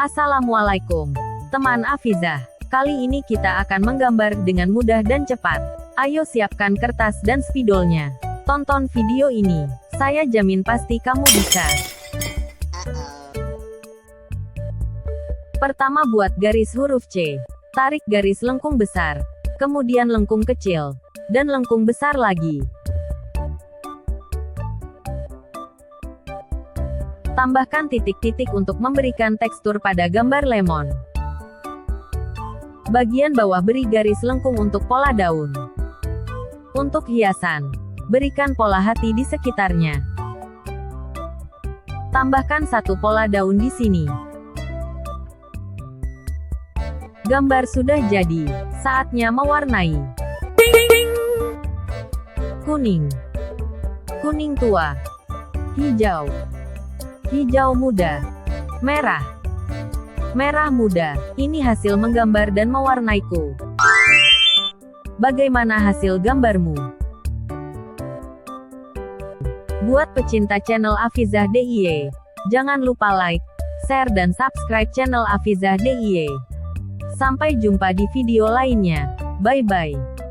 Assalamualaikum, teman Afizah. Kali ini kita akan menggambar dengan mudah dan cepat. Ayo siapkan kertas dan spidolnya. Tonton video ini. Saya jamin pasti kamu bisa. Pertama, buat garis huruf C. Tarik garis lengkung besar, kemudian lengkung kecil, dan lengkung besar lagi. Tambahkan titik-titik untuk memberikan tekstur pada gambar lemon. Bagian bawah beri garis lengkung untuk pola daun. Untuk hiasan, berikan pola hati di sekitarnya. Tambahkan satu pola daun di sini. Gambar sudah jadi, saatnya mewarnai. Kuning, kuning tua, hijau, hijau muda, merah, merah muda. Ini hasil menggambar dan mewarnaiku. Bagaimana hasil gambarmu? Buat pecinta channel Afizah DIY, jangan lupa like, share dan subscribe channel Afizah DIY. Sampai jumpa di video lainnya. Bye-bye.